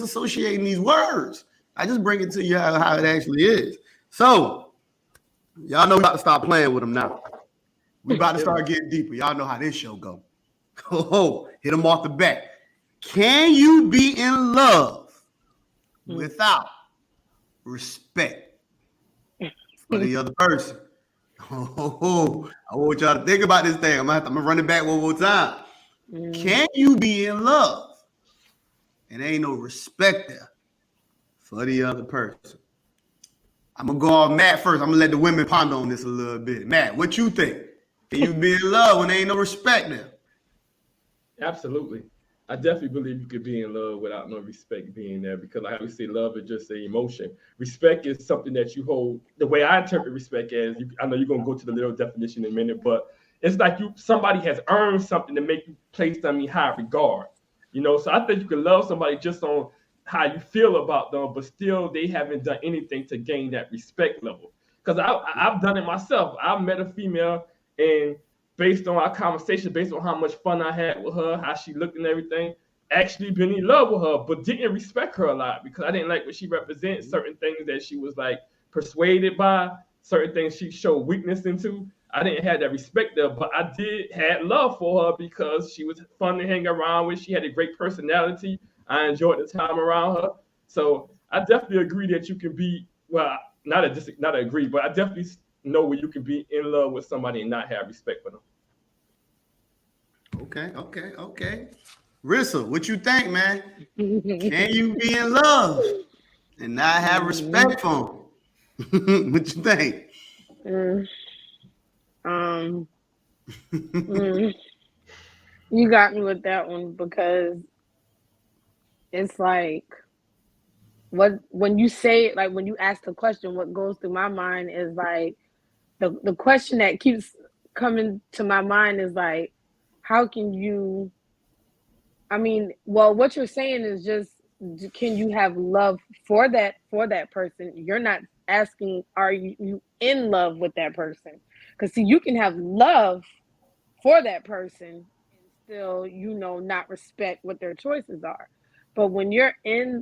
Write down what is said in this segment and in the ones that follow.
disassociating these words. I just bring it to you how it actually is. So, y'all know we about to start playing with them now. We about to start getting deeper. Y'all know how this show go. Oh, hit them off the bat. Can you be in love without respect for the other person? Oh, I want y'all to think about this thing. I'm gonna run it back one more time. Can you be in love and ain't no respect there for the other person? I'm gonna go off Matt first. I'm gonna let the women ponder on this a little bit. Matt, what you think? Can you be in love when there ain't no respect there? Absolutely. I definitely believe you could be in love without no respect being there, because like we say, love is just an emotion. Respect is something that you hold. The way I interpret respect as, I know you're gonna go to the little definition in a minute, but it's like somebody has earned something to make you place them in high regard. So I think you can love somebody just on how you feel about them, but still they haven't done anything to gain that respect level. Because I've done it myself. I've met a female, and based on our conversation, based on how much fun I had with her, how she looked and everything, actually been in love with her, but didn't respect her a lot because I didn't like what she represents, certain things that she was like persuaded by, certain things she showed weakness into. I didn't have that respect there, but I did had love for her because she was fun to hang around with. She had a great personality. I enjoyed the time around her. So I definitely agree that you can be, well, not agree, but I definitely know where you can be in love with somebody and not have respect for them. Okay. Rissa, what you think, man? Can you be in love and not have respect for them? What you think? You got me with that one, because it's like, when you say it, like when you ask the question, what goes through my mind is like the question that keeps coming to my mind is like, how can you? I mean, well, what you're saying is just, can you have love for that person? You're not asking, are you in love with that person? Because see, you can have love for that person and still, not respect what their choices are. But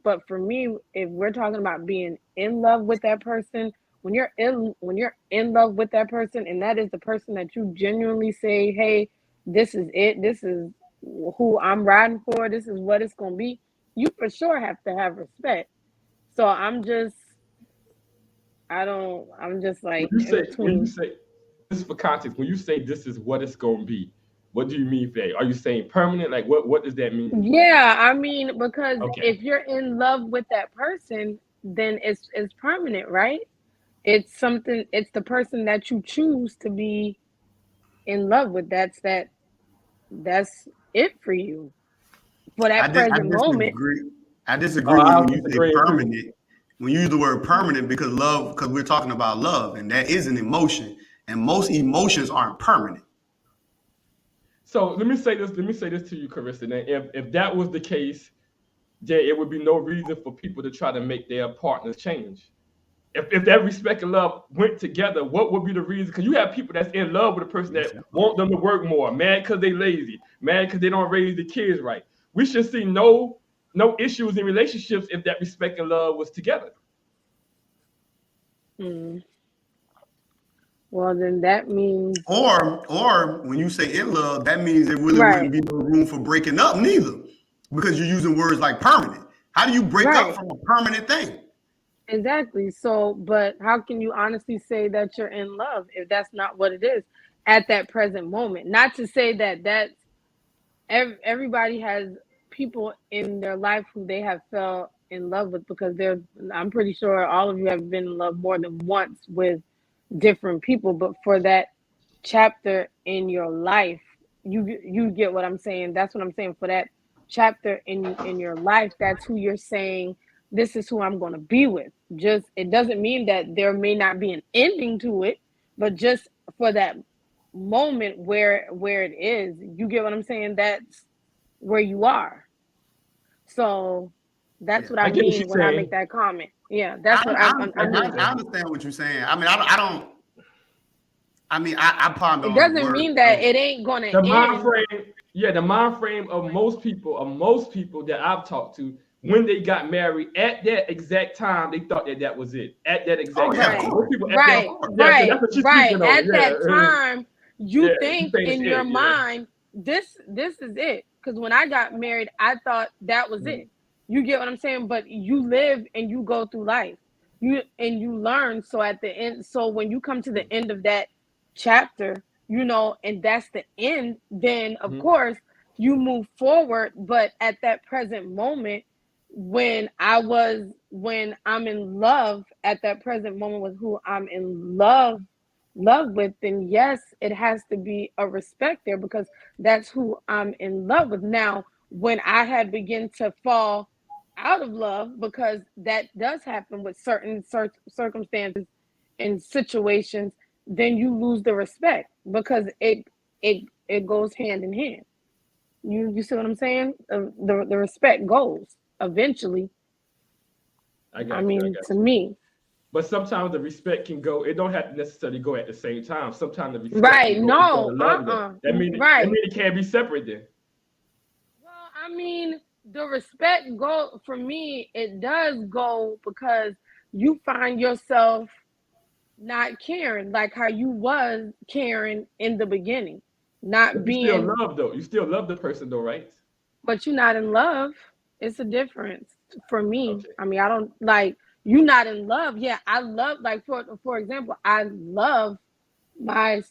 but for me, if we're talking about being in love with that person, when you're in love with that person, and that is the person that you genuinely say, hey, this is it, this is who I'm riding for, this is what it's gonna be, you for sure have to have respect. So I'm just like When in you between. say this is for context, when you say this is what it's gonna be, what do you mean for that? Are you saying permanent? Like what does that mean? Yeah, I mean, because Okay. if you're in love with that person, then it's permanent, right? It's the person that you choose to be in love with. That's it for you for I, that dis- I present moment. disagree. I disagree with you I'll when you say disagree too. permanent. When you use the word permanent, because we're talking about love, and that is an emotion, and most emotions aren't permanent. So let me say this. Let me say this to you, Carissa. Now, if that was the case, then it would be no reason for people to try to make their partners change. If that respect and love went together, what would be the reason? Because you have people that's in love with a person that want them to work more, mad because they lazy, mad because they don't raise the kids right. We should see no issues in relationships if that respect and love was together. Hmm. Well, then that means, Or when you say in love, that means there really right, wouldn't be no room for breaking up neither, because you're using words like permanent. How do you break up right, from a permanent thing? exactly. So, but how can you honestly say that you're in love if that's not what it is at that present moment? Not to say that everybody has people in their life who they have fell in love with, because I'm pretty sure all of you have been in love more than once with different people, but for that chapter in your life, you get what I'm saying. That's what I'm saying. For that chapter in your life, that's who you're saying, this is who I'm going to be with. Just, it doesn't mean that there may not be an ending to it, but just for that moment where it is, you get what I'm saying, that's where you are. So that's Yeah, what I I get what mean she's when I make saying. that comment. Yeah, that's what I I I get understand. what mean. you're I saying. understand what you're saying. I mean, I don't. I mean, I ponder It on the doesn't word. mean that it ain't gonna The mind end. frame, yeah, the mind frame of most people that I've talked to, when they got married, at that exact time, they thought that was it. At that exact Oh, yeah, time, of most people at Right, that, right, that's what she's right. speaking on. At that time, Yeah, you you think saying it's in your it, yeah. mind, this is it. Because when I got married, I thought that was it. You get what I'm saying? But you live and you go through life. You learn. So at the end, so when you come to the end of that chapter, and that's the end, then of course you move forward. But at that present moment, when I'm in love at that present moment with who I'm in love with, then yes, it has to be a respect there, because that's who I'm in love with. Now, when I had begun to fall out of love, because that does happen with certain circumstances and situations, then you lose the respect, because it goes hand in hand. You see what I'm saying? The respect goes eventually. I mean, to me. But sometimes the respect can go. It don't have to necessarily go at the same time. Sometimes the respect Right. can go before No. the love. That means Right. it can't be separate then. Well, I mean, the respect go for me. It does go because you find yourself not caring like how you was caring in the beginning, not But you still being. love though. You still love the person though, right? But you're not in love. It's a difference for me. Okay. I mean, I don't like you not in love. Yeah, I love, like, for example, I love my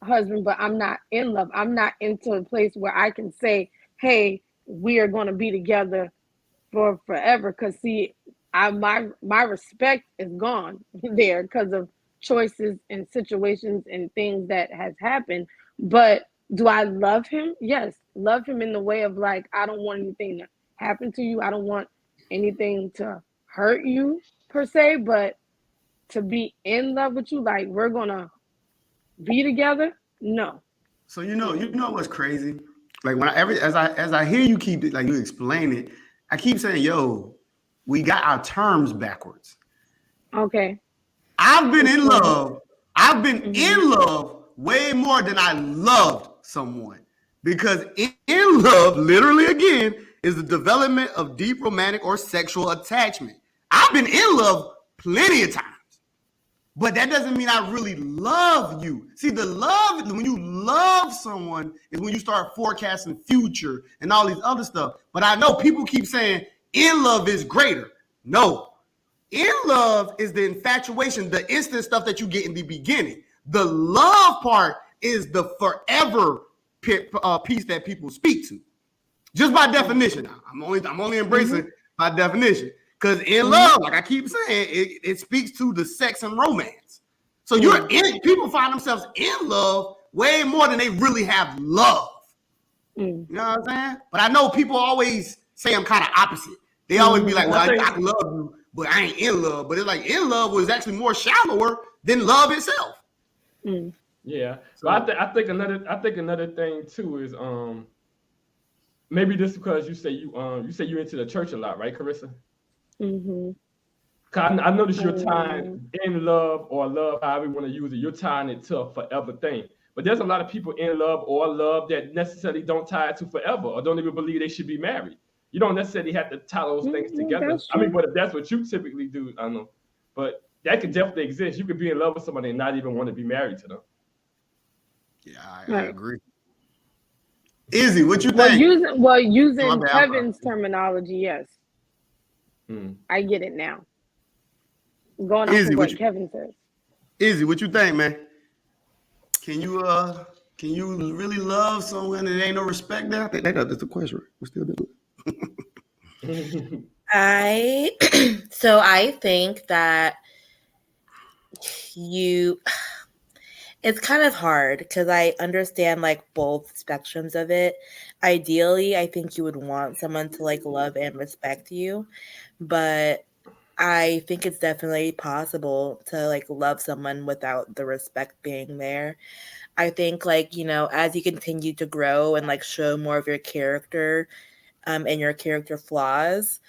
husband, but I'm not in love. I'm not into a place where I can say, hey, we are going to be together for forever. Because see, my respect is gone there because of choices and situations and things that has happened. But do I love him? Yes, love him in the way of, like, I don't want anything to happen to you. I don't want anything to hurt you per se, but to be in love with you, like we're gonna be together, no. So you know what's crazy? Like when as I hear you keep it, like you explain it, I keep saying, "Yo, we got our terms backwards." Okay. I've been in Explain. love. I've been Mm-hmm. in love way more than I loved someone. Because in love, literally again, is the development of deep romantic or sexual attachment. I've been in love plenty of times. But that doesn't mean I really love you. See, the love, when you love someone, is when you start forecasting future and all these other stuff. But I know people keep saying in love is greater. No, in love is the infatuation, the instant stuff that you get in the beginning. The love part is the forever piece that people speak to. Just by definition. Now, I'm only embracing by definition. Because in love, like I keep saying, it speaks to the sex and romance. So people find themselves in love way more than they really have love. You know what I'm saying? But I know people always say I'm kind of opposite. They always be like, well, I love you, but I ain't in love. But it's like in love was actually more shallower than love itself. Yeah. So I think another thing too is maybe this because you say you're into the church a lot, right, Carissa? Mm-hmm. I notice you're tying in love or love, however you want to use it, you're tying it to a forever thing. But there's a lot of people in love or love that necessarily don't tie it to forever or don't even believe they should be married. You don't necessarily have to tie those things together. I mean, but if that's what you typically do, I know. But that could definitely exist. You could be in love with somebody and not even want to be married to them. Yeah, I agree. Izzy, what you Well, think? using Kevin's terminology, yes. I get it now. Going off of what Kevin says. Izzy, what you think, man? Can you really love someone and there ain't no respect there? I think that's the question. We still do it. I think that it's kind of hard because I understand like both spectrums of it. Ideally, I think you would want someone to like love and respect you, but I think it's definitely possible to like love someone without the respect being there. I think like, as you continue to grow and like show more of your character and your character flaws,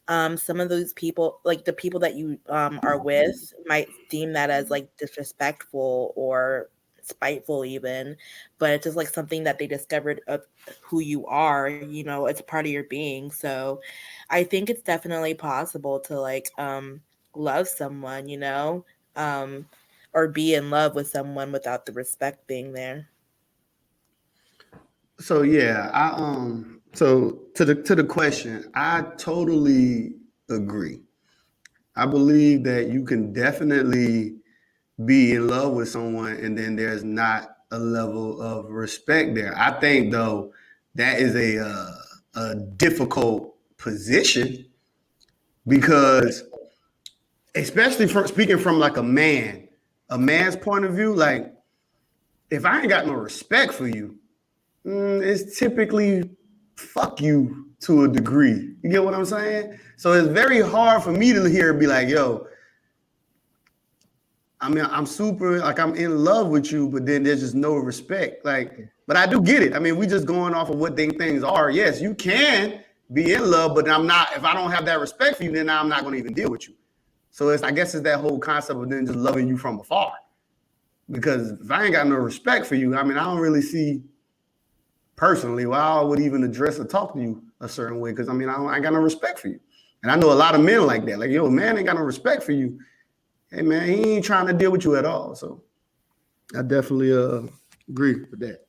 some of those people, like the people that you are with, might deem that as like disrespectful or spiteful even, but it's just like something that they discovered of who you are, you know, it's a part of your being. So I think it's definitely possible to like love someone, you know, or be in love with someone without the respect being there. So yeah, so to the question, I totally agree. I believe that you can definitely be in love with someone and then there's not a level of respect there. I think though that is a difficult position because especially from speaking from like a man's point of view, like if I ain't got no respect for you, it's typically fuck you to a degree. You get what I'm saying? So it's very hard for me to hear be like, yo, I mean, I'm super like I'm in love with you, but then there's just no respect. Like, but I do get it. I mean, we just going off of what things are. Yes, you can be in love, but I'm not. If I don't have that respect for you, then I'm not going to even deal with you. So I guess it's that whole concept of then just loving you from afar. Because if I ain't got no respect for you, I mean, I don't really see personally why I would even address or talk to you a certain way. Because I mean, I ain't got no respect for you, and I know a lot of men like that. Like, yo, man, ain't got no respect for you. Hey man, he ain't trying to deal with you at all. So I definitely agree with that.